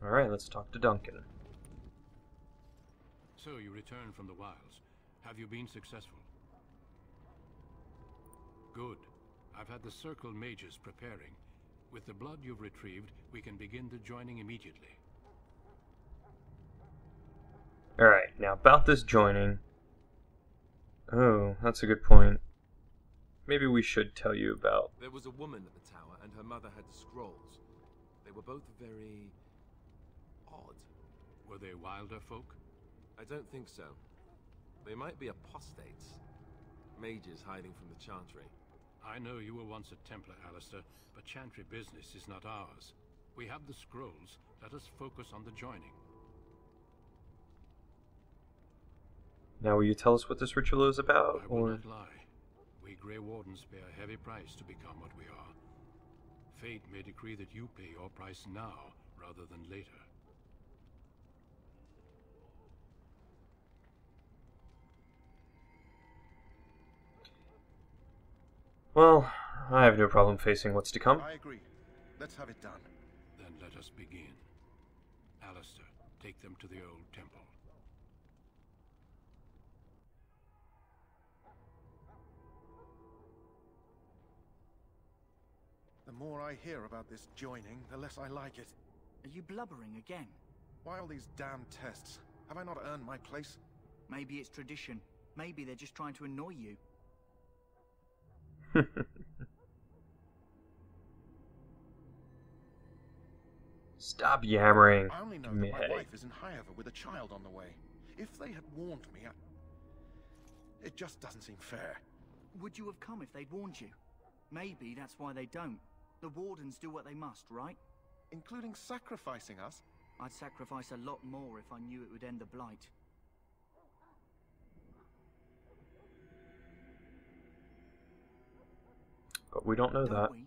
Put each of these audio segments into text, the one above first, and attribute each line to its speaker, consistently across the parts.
Speaker 1: Alright, let's talk to Duncan.
Speaker 2: So you returned from the wilds. Have you been successful? Good. I've had the Circle mages preparing. With the blood you've retrieved, we can begin the joining immediately.
Speaker 1: Alright, now about this joining. Oh, that's a good point. Maybe we should tell you about...
Speaker 3: There was a woman at the tower, and her mother had the scrolls. They were both very... odd.
Speaker 2: Were they wilder folk?
Speaker 3: I don't think so. They might be apostates. Mages hiding from the Chantry.
Speaker 2: I know you were once a Templar, Alistair, but Chantry business is not ours. We have the scrolls. Let us focus on the joining.
Speaker 1: Now will you tell us what this ritual is about?
Speaker 2: I will not lie. We Grey Wardens pay a heavy price to become what we are. Fate may decree that you pay your price now, rather than later.
Speaker 1: Well, I have no problem facing what's to come.
Speaker 4: I agree. Let's have it done.
Speaker 2: Then let us begin. Alistair, take them to the old temple.
Speaker 4: The more I hear about this joining, the less I like it.
Speaker 5: Are you blubbering again?
Speaker 4: Why all these damn tests? Have I not earned my place?
Speaker 5: Maybe it's tradition. Maybe they're just trying to annoy you.
Speaker 1: Stop yammering.
Speaker 4: I only know that my wife is in Highover with a child on the way. If they had warned me, it just doesn't seem fair.
Speaker 5: Would you have come if they'd warned you? Maybe that's why they don't. The Wardens do what they must, right?
Speaker 4: Including sacrificing us?
Speaker 5: I'd sacrifice a lot more if I knew it would end the Blight.
Speaker 1: But we don't know that.
Speaker 5: We?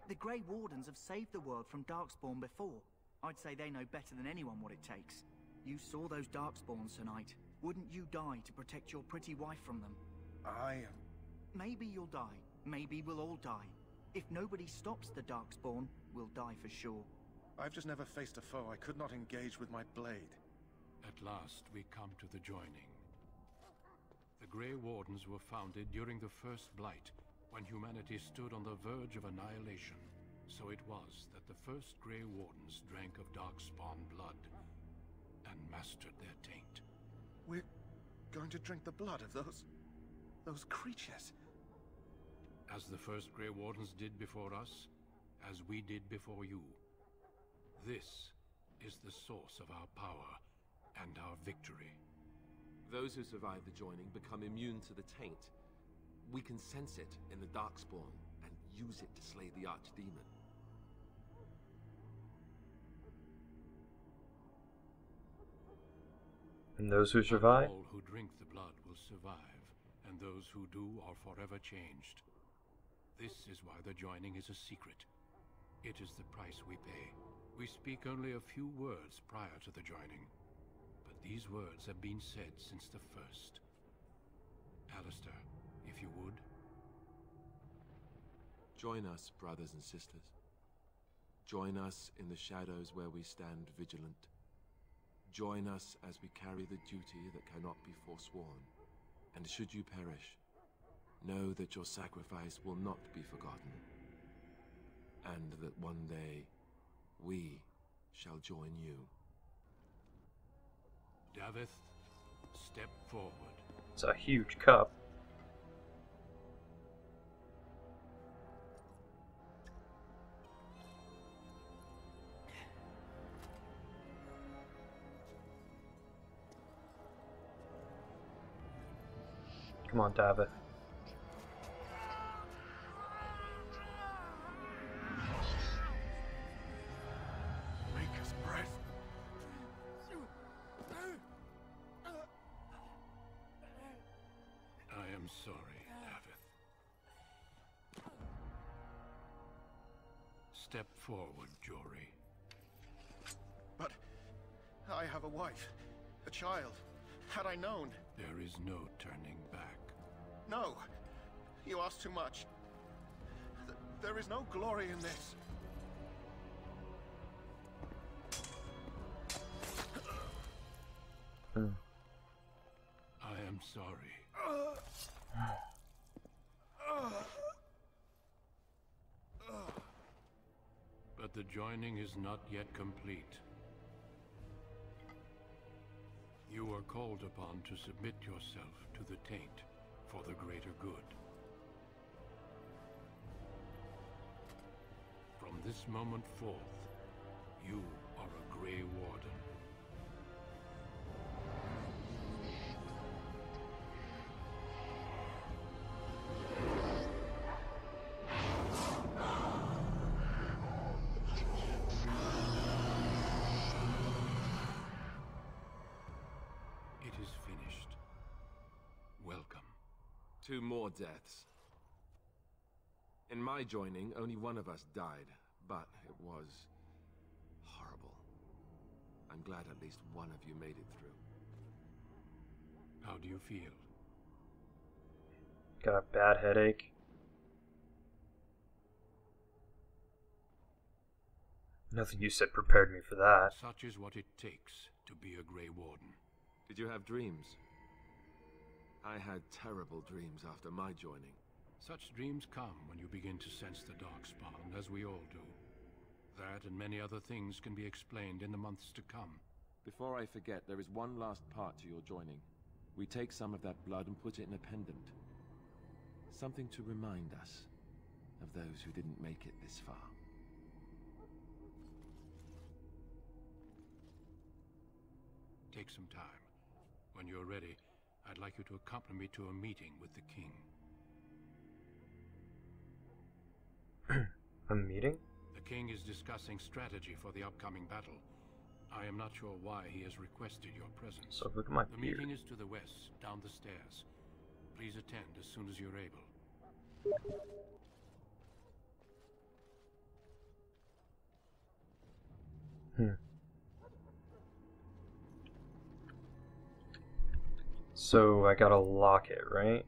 Speaker 5: The Grey Wardens have saved the world from darkspawn before. I'd say they know better than anyone what it takes. You saw those darkspawns tonight. Wouldn't you die to protect your pretty wife from them?
Speaker 4: Maybe
Speaker 5: you'll die. Maybe we'll all die. If nobody stops the darkspawn, we'll die for sure.
Speaker 4: I've just never faced a foe I could not engage with my blade.
Speaker 2: At last, we come to the joining. The Grey Wardens were founded during the First Blight, when humanity stood on the verge of annihilation. So it was that the first Grey Wardens drank of darkspawn blood and mastered their taint.
Speaker 4: We're going to drink the blood of those creatures.
Speaker 2: As the first Grey Wardens did before us, as we did before you. This is the source of our power and our victory.
Speaker 3: Those who survive the joining become immune to the taint. We can sense it in the darkspawn and use it to slay the archdemon.
Speaker 1: And those who survive?
Speaker 2: All who drink the blood will survive, and those who do are forever changed. This is why the joining is a secret. It is the price we pay. We speak only a few words prior to the joining, but these words have been said since the first. Alistair, if you would.
Speaker 3: Join us, brothers and sisters. Join us in the shadows where we stand vigilant. Join us as we carry the duty that cannot be forsworn. And should you perish, know that your sacrifice will not be forgotten. And that one day, we shall join you.
Speaker 2: Davith, step forward.
Speaker 1: It's a huge cup. Come on, Davith.
Speaker 4: Maker's breath.
Speaker 2: I am sorry, Davith. Step forward, Jory.
Speaker 4: But I have a wife, a child. Had I known...
Speaker 2: There is no turning back.
Speaker 4: No! You ask too much. There is no glory in this.
Speaker 2: I am sorry. But the joining is not yet complete. You are called upon to submit yourself to the taint for the greater good. From this moment forth, you are a Grey Warden. It is finished. Welcome.
Speaker 3: 2 more deaths. In my joining, only one of us died, but it was horrible. I'm glad at least one of you made it through.
Speaker 2: How do you feel?
Speaker 1: Got a bad headache. Nothing you said prepared me for that.
Speaker 2: Such is what it takes to be a Grey Warden.
Speaker 3: Did you have dreams? I had terrible dreams after my joining.
Speaker 2: Such dreams come when you begin to sense the darkspawn, as we all do. That and many other things can be explained in the months to come.
Speaker 3: Before I forget, there is one last part to your joining. We take some of that blood and put it in a pendant. Something to remind us of those who didn't make it this far.
Speaker 2: Take some time. When you're ready, I'd like you to accompany me to a meeting with the king.
Speaker 1: A meeting?
Speaker 2: The king is discussing strategy for the upcoming battle. I am not sure why he has requested your presence.
Speaker 1: So look at my
Speaker 2: The
Speaker 1: beard.
Speaker 2: meeting is to the west, down the stairs. Please attend as soon as you're able.
Speaker 1: So I gotta lock it, right?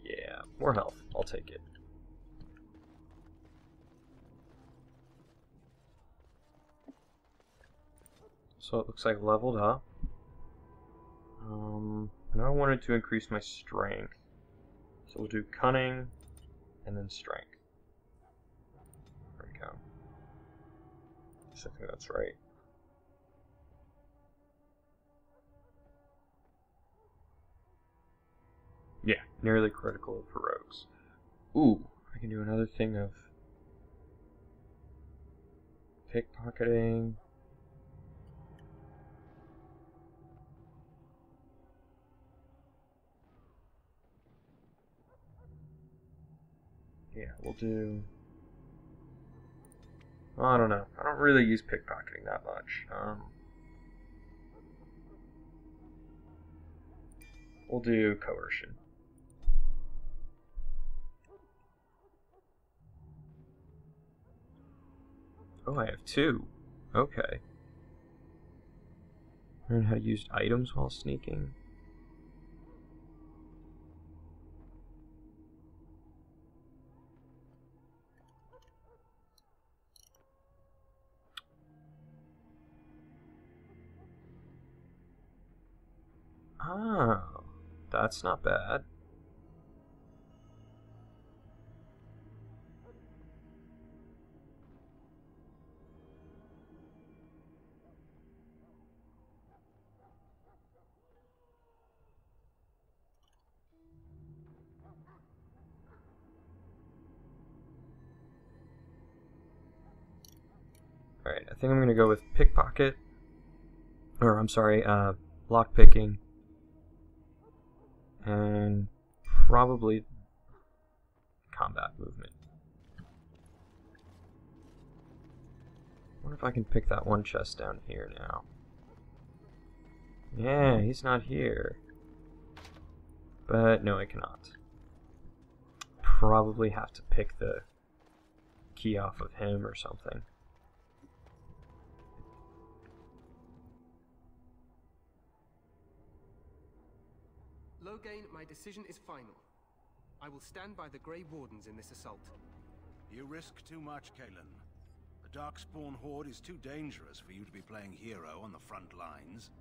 Speaker 1: Yeah, more health. I'll take it. So it looks like leveled up. And I wanted to increase my strength. So we'll do cunning and then strength. There we go. I think that's right. Yeah, nearly critical for rogues. Ooh, I can do another thing of pickpocketing. Yeah, we'll do... I don't know. I don't really use pickpocketing that much. We'll do coercion. Oh, I have 2. Okay. Learn how to use items while sneaking. Oh, that's not bad. Alright, I think I'm gonna go with pickpocket. Or, I'm sorry, lockpicking. And probably combat movement. I wonder if I can pick that one chest down here now. Yeah, he's not here. But no, I cannot. Probably have to pick the key off of him or something.
Speaker 6: Loghain, my decision is final. I will stand by the Grey Wardens in this assault.
Speaker 4: You risk too much, Kalen.
Speaker 7: The Darkspawn Horde is too dangerous for you to be playing hero on the front lines.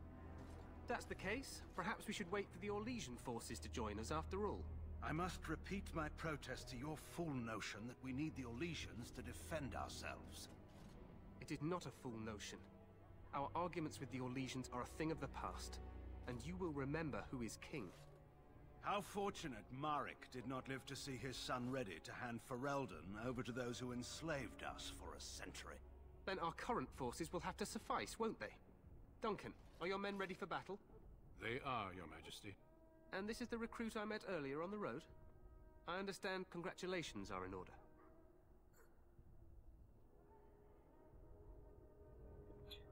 Speaker 6: If that's the case, perhaps we should wait for the Orlesian forces to join us after all.
Speaker 7: I must repeat my protest to your fool notion that we need the Orlesians to defend ourselves.
Speaker 6: It is not a fool notion. Our arguments with the Orlesians are a thing of the past, and you will remember who is king.
Speaker 7: How fortunate Marek did not live to see his son ready to hand Ferelden over to those who enslaved us for a century.
Speaker 6: Then our current forces will have to suffice, won't they? Duncan, are your men ready for battle?
Speaker 2: They are, Your Majesty.
Speaker 6: And this is the recruit I met earlier on the road? I understand congratulations are in order.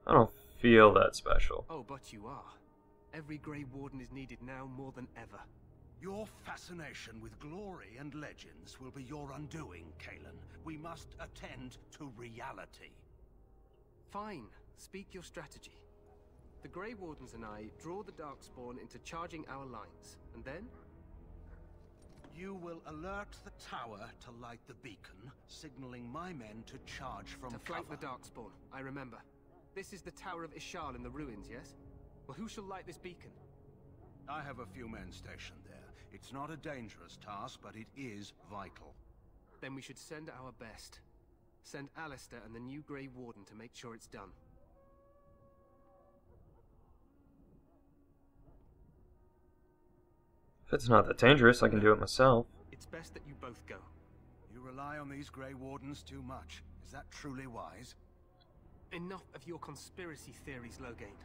Speaker 1: I don't feel that special.
Speaker 6: Oh, but you are. Every Grey Warden is needed now more than ever.
Speaker 7: Your fascination with glory and legends will be your undoing, Kalen. We must attend to reality.
Speaker 6: Fine. Speak your strategy. The Grey Wardens and I draw the Darkspawn into charging our lines, and then?
Speaker 7: You will alert the tower to light the beacon, signaling my men to charge from
Speaker 6: To flank
Speaker 7: cover.
Speaker 6: the Darkspawn, I remember. This is the Tower of Ishal in the ruins, yes? Well, who shall light this beacon?
Speaker 7: I have a few men stationed there. It's not a dangerous task, but it is vital.
Speaker 6: Then we should send our best. Send Alistair and the new Grey Warden to make sure it's done.
Speaker 1: If it's not that dangerous, I can do it myself.
Speaker 6: It's best that you both go.
Speaker 7: You rely on these Grey Wardens too much. Is that truly wise?
Speaker 6: Enough of your conspiracy theories, Loghain.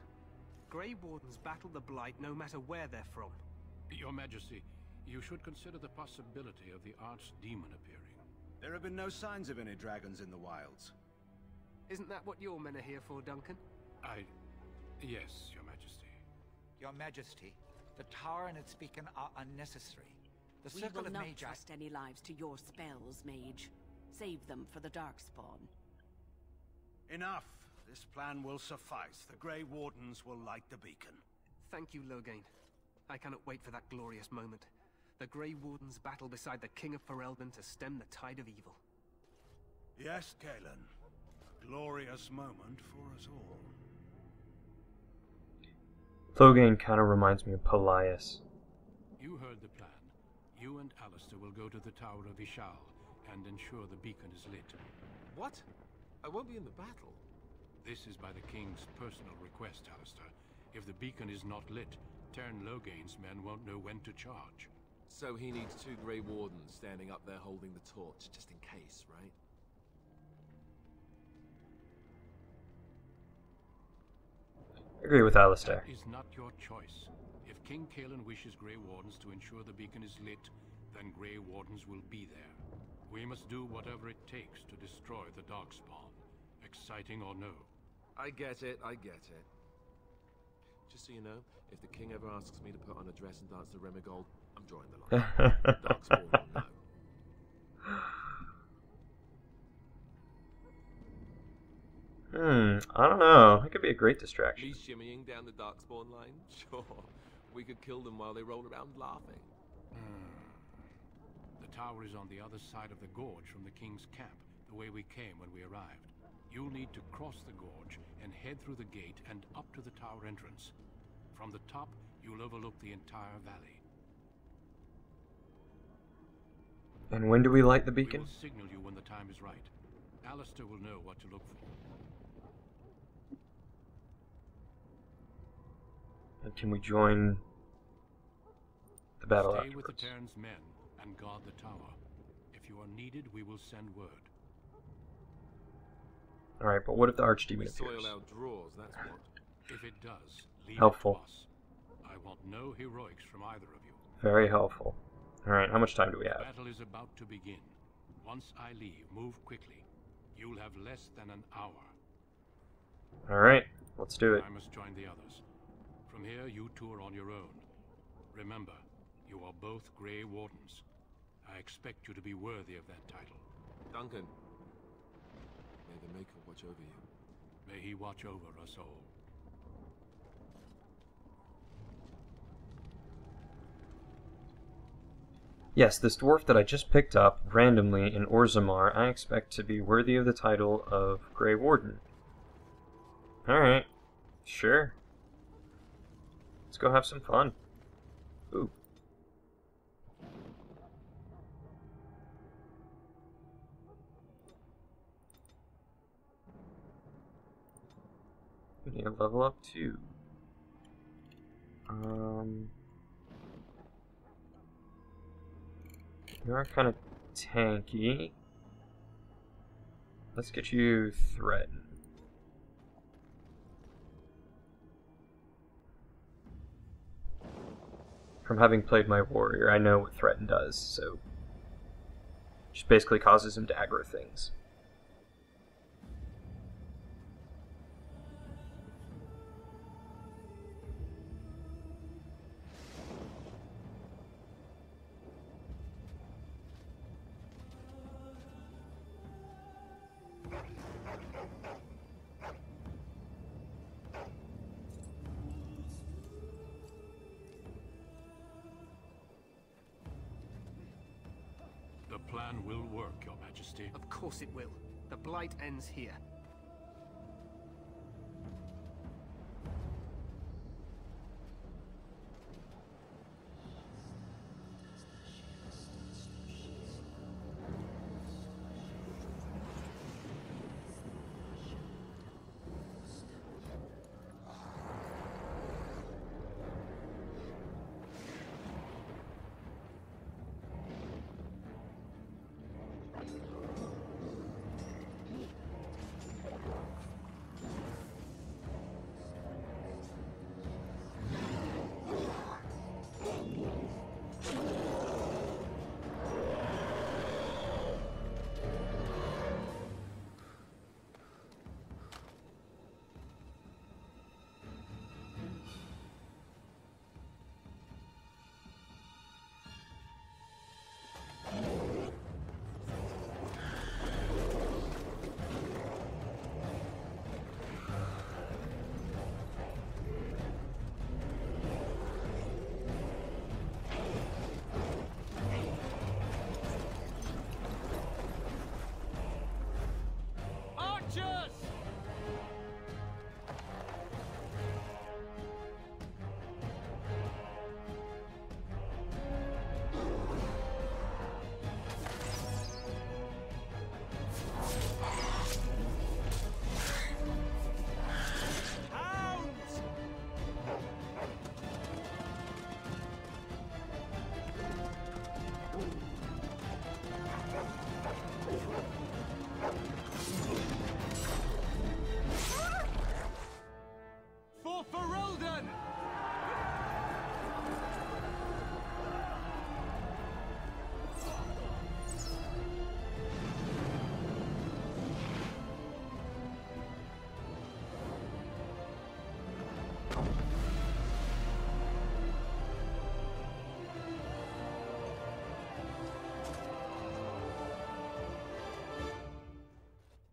Speaker 6: Grey Wardens battle the Blight no matter where they're from.
Speaker 2: Your Majesty, you should consider the possibility of the Archdemon appearing.
Speaker 7: There have been no signs of any dragons in the wilds.
Speaker 6: Isn't that what your men are here for, Duncan?
Speaker 2: Yes, Your Majesty.
Speaker 8: Your Majesty, the tower and its beacon are unnecessary. The
Speaker 9: We
Speaker 8: circle
Speaker 9: will
Speaker 8: of
Speaker 9: not
Speaker 8: Magi...
Speaker 9: trust any lives to your spells, Mage. Save them for the Darkspawn.
Speaker 7: Enough! This plan will suffice. The Grey Wardens will light the beacon.
Speaker 6: Thank you, Loghain. I cannot wait for that glorious moment. The Grey Wardens battle beside the King of Ferelden to stem the tide of evil.
Speaker 7: Yes, Kalen. A glorious moment for us all.
Speaker 1: Loghain kind of reminds me of Polias.
Speaker 2: You heard the plan. You and Alistair will go to the Tower of Ishal and ensure the beacon is lit.
Speaker 3: What? I won't be in the battle.
Speaker 2: This is by the King's personal request, Alistair. If the beacon is not lit, Tern Loghain's men won't know when to charge.
Speaker 3: So he needs 2 Grey Wardens standing up there holding the torch, just in case, right?
Speaker 1: Agree with Alistair.
Speaker 2: That is not your choice. If King Kalen wishes Grey Wardens to ensure the beacon is lit, then Grey Wardens will be there. We must do whatever it takes to destroy the Darkspawn. Exciting or no.
Speaker 3: I get it, I get it. Just so you know, if the king ever asks me to put on a dress and dance to Remigold, I'm drawing the line. Darkspawn, no.
Speaker 1: I don't know. It could be a great distraction.
Speaker 3: Me shimmying down the Darkspawn line? Sure. We could kill them while they roll around laughing.
Speaker 2: The tower is on the other side of the gorge from the King's camp, the way we came when we arrived. You'll need to cross the gorge and head through the gate and up to the tower entrance. From the top, you'll overlook the entire valley.
Speaker 1: And when do we light the
Speaker 2: We
Speaker 1: beacon?
Speaker 2: will signal you when the time is right. Alistair will know what to look for.
Speaker 1: And can we join the battle
Speaker 2: Stay with the
Speaker 1: afterwards?
Speaker 2: Terran's men and guard the tower. If you are needed, we will send word.
Speaker 1: Alright, but what if the Archdemon
Speaker 3: We
Speaker 1: appears?
Speaker 3: soil our drawers, that's what.
Speaker 2: If it does, leave
Speaker 1: Helpful.
Speaker 2: it to us. I want no heroics from either of you.
Speaker 1: Very helpful. Alright, how much time do we
Speaker 2: The
Speaker 1: have?
Speaker 2: battle is about to begin. Once I leave, move quickly. You'll have less than an hour.
Speaker 1: Alright, let's do it.
Speaker 2: I must join the others. From here, you two are on your own. Remember, you are both Grey Wardens. I expect you to be worthy of that title.
Speaker 3: Duncan, may the Maker watch over you.
Speaker 2: May he watch over us all.
Speaker 1: Yes, this dwarf that I just picked up randomly in Orzammar, I expect to be worthy of the title of Grey Warden. Alright, sure. Let's go have some fun. Ooh. We need to level up too. You are kind of tanky. Let's get you threatened. From having played my warrior, I know what threaten does, so just basically causes him to aggro things.
Speaker 2: The plan will work, Your Majesty.
Speaker 6: Of course it will. The blight ends here.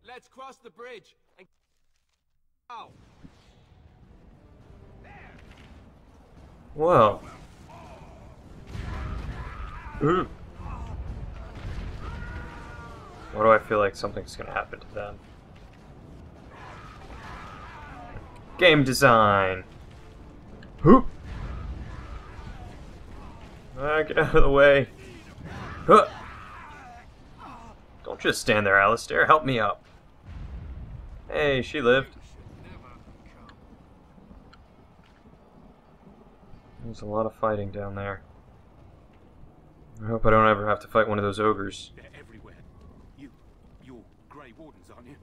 Speaker 3: Let's cross the bridge and... Ow!
Speaker 1: Whoa. Ooh. Why do I feel like something's gonna happen to them? Game design! Whoop! Get out of the way. Huh. Don't just stand there, Alistair. Help me up. Hey, she lived. There's a lot of fighting down there. I hope I don't ever have to fight one of those ogres.
Speaker 4: They're everywhere. You're Grey Wardens, aren't you?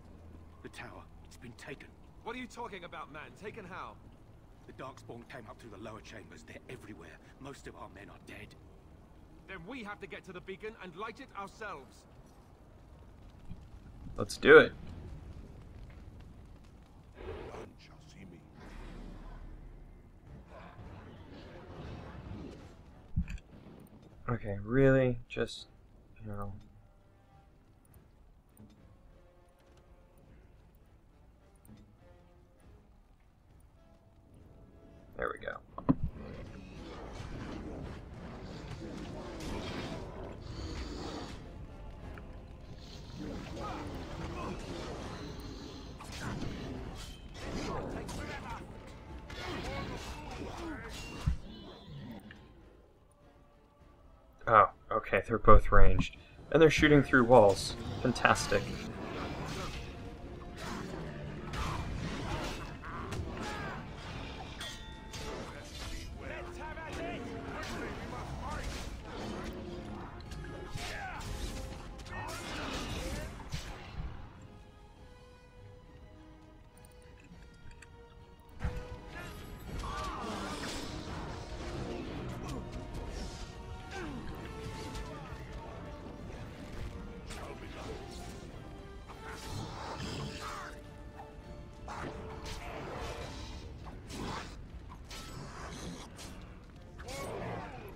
Speaker 4: The tower, it's been taken.
Speaker 3: What are you talking about, man? Taken how?
Speaker 4: The darkspawn came up through the lower chambers. They're everywhere. Most of our men are dead.
Speaker 3: Then we have to get to the beacon and light it ourselves.
Speaker 1: Let's do it.
Speaker 4: None shall see me.
Speaker 1: Okay, really? Just, you know... There we go. Okay, they're both ranged. And they're shooting through walls. Fantastic.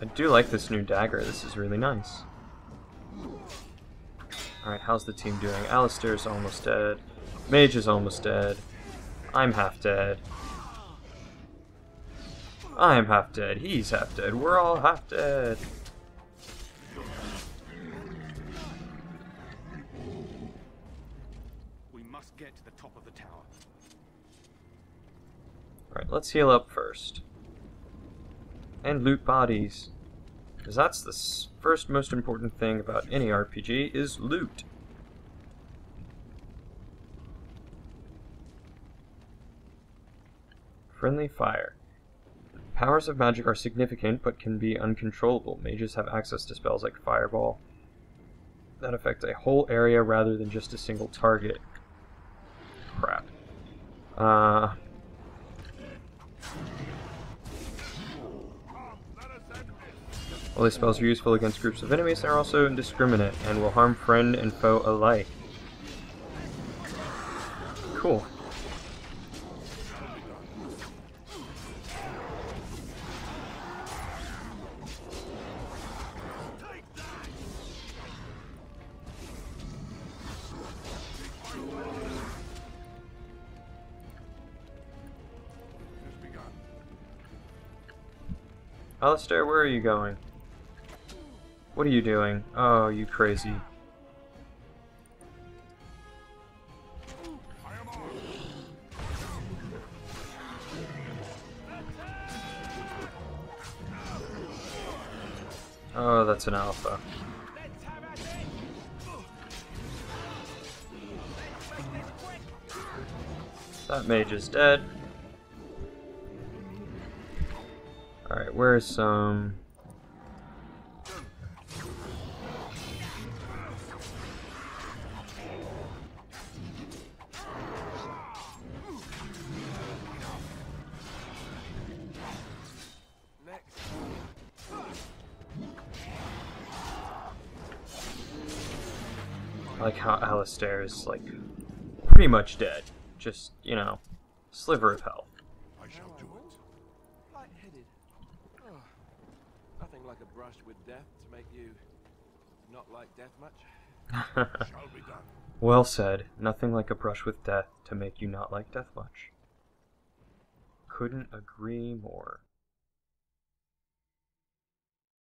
Speaker 1: I do like this new dagger. This is really nice. Alright, how's the team doing? Alistair's almost dead. Mage is almost dead. I'm half dead. I'm half dead. He's half dead. We're all half dead.
Speaker 4: We must get to the top of the tower.
Speaker 1: Alright, let's heal up first. And loot bodies. Because that's the first most important thing about any RPG, is loot. Friendly fire. Powers of magic are significant, but can be uncontrollable. Mages have access to spells like Fireball that affect a whole area rather than just a single target. Crap. While these spells are useful against groups of enemies, they are also indiscriminate and will harm friend and foe alike. Cool. Alistair, where are you going? What are you doing? Oh, you crazy. Oh, that's an alpha. That mage is dead. Alright, where's some... I like how Alistair is, like, pretty much dead. Just, you know, sliver of health.
Speaker 3: I shall do it. Light-headed. Oh, nothing like a brush with death to make you not like death much. Shall be done.
Speaker 1: Well said. Nothing like a brush with death to make you not like death much. Couldn't agree more.